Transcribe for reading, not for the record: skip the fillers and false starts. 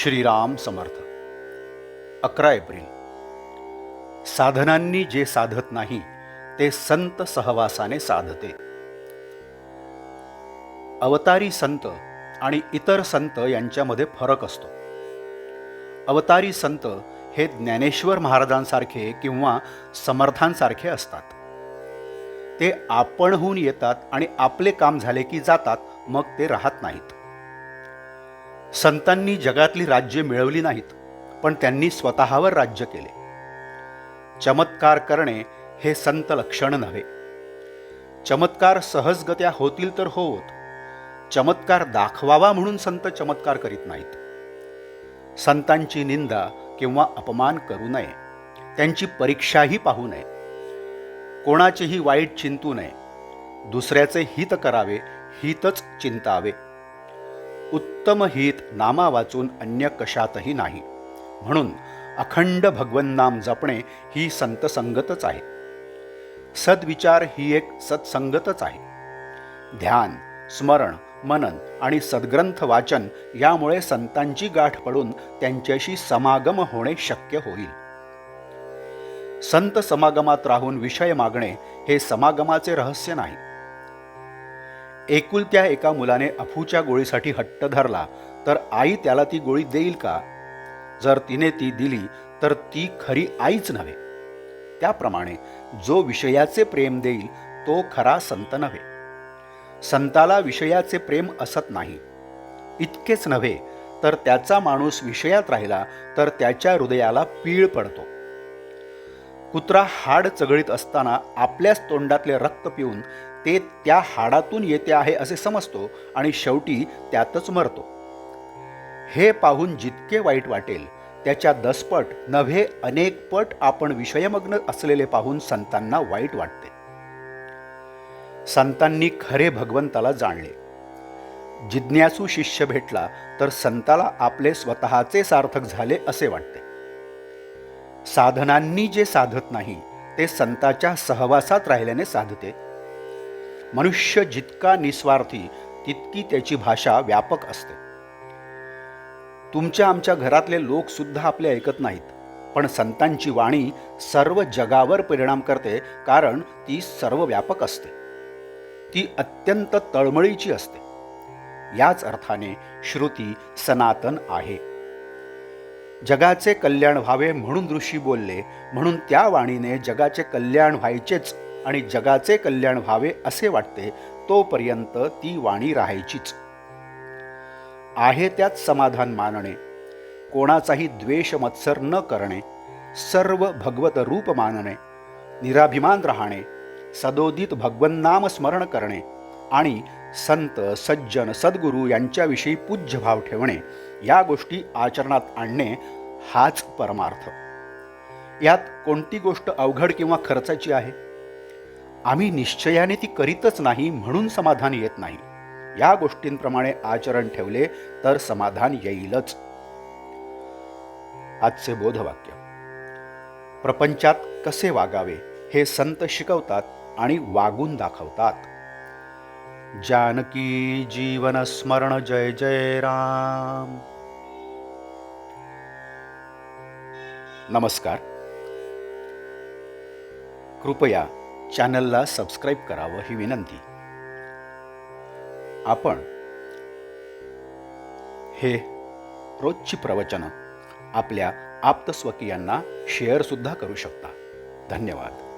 Shriram Samarth. 11 April. साधनांनी जे साधत नाही ते संत सहवासाने साधते. अवतारी संत आणि इतर संत यांच्यामध्ये फरक असतो. अवतारी संत हे ज्ञानेश्वर महाराजांसारखे किंवा समर्थांसारखे असतात. ते आपणहून येतात आणि आपले काम झाले की जातात, मग ते राहत नाहीत. संतांनी जगातली राज्ये मिळवली नाहीत, पण त्यांनी स्वतःवर राज्य केले. चमत्कार करणे हे संत लक्षण नव्हे. चमत्कार सहजगत्या होतील तर होत. चमत्कार दाखवावा म्हणून संत चमत्कार करीत नाहीत. संतांची निंदा किंवा अपमान करू नये. त्यांची परीक्षाही पाहू नये. कोणाचेही वाईट चिंतू नये. दुसऱ्याचे हित करावे, हितच चिंतावे. उत्तम हित नामा वाचून अन्य कशातही नाही. म्हणून अखंड भगवन्नाम जपणे ही संत संगतच आहे. सद्विचार ही एक सत्संगतच आहे. ध्यान, स्मरण, मनन आणि सद्ग्रंथ वाचन यामुळे संतांची गाठ पडून त्यांच्याशी समागम होणे शक्य होईल. संत समागमात राहून विषय मागणे हे समागमाचे रहस्य नाही. एकुलत्या एका मुलाने अफूच्या गोळीसाठी हट्ट धरला तर आई त्याला ती गोळी देईल का? जर तिने ती दिली तर ती खरी आईच नव्हे. त्याप्रमाणे जो विषयाचे प्रेम देईल तो खरा संत नव्हे. संताला विषयाचे प्रेम असत नाही. इतकेच नव्हे तर त्याचा माणूस विषयात राहिला तर त्याच्या हृदयाला पीळ पडतो. कुत्रा हाड चघळीत असताना आपल्याच तोंडातले रक्त पिऊन ते त्या हाडातून येते आहे असे समजतो आणि शेवटी त्यातच मरतो. हे पाहून जितके वाईट वाटेल त्याच्या 10 पट नव्हे अनेक पट आपण विषयमग्न असलेले पाहून संतांना वाईट वाटते. संतांनी खरे भगवंताला जाणले. जिज्ञासू शिष्य भेटला तर संताला आपले स्वतःचे सार्थक झाले असे वाटते. साधनांनी जे साधत नाही ते संताच्या सहवासात राहिल्याने साधते. मनुष्य जितका निस्वार्थी तितकी त्याची भाषा व्यापक असते. तुमच्या आमच्या घरातले लोक सुद्धा आपले ऐकत नाहीत, पण संतांची वाणी सर्व जगावर परिणाम करते, कारण ती सर्व व्यापक असते. ती अत्यंत तळमळीची असते. याच अर्थाने श्रुती सनातन आहे. जगाचे कल्याण व्हावे म्हणून ऋषी बोलले, म्हणून त्या वाणीने जगाचे कल्याण व्हायचेच आणि जगाचे कल्याण व्हावे असे वाटते तोपर्यंत ती वाणी राहायचीच. आहे त्यात समाधान मानणे, कोणाचाही द्वेष मत्सर न करणे, सर्व भगवत रूप मानणे, निराभिमान राहणे, सदोदित भगवन्नाम स्मरण करणे आणि संत सज्जन सद्गुरू यांच्याविषयी पूज्य भाव ठेवणे, या गोष्टी आचरणात आणणे हाच परमार्थ. यात कोणती गोष्ट अवघड किंवा खर्चाची आहे? आम्ही निश्चयाने ती करीतच नाही म्हणून समाधान येत नाही. या गोष्टींप्रमाणे आचरण ठेवले तर समाधान येईलच. आजचे बोधवाक्य. प्रपंचात कसे वागावे हे संत शिकवतात आणि वागून दाखवतात. जानकी जीवन स्मरण. जय जय राम. नमस्कार. कृपया चॅनलला सबस्क्राईब करावं ही विनंती. आपण हे रोजची प्रवचनं आपल्या आप्तस्वकीयांना शेअर सुद्धा करू शकता. धन्यवाद.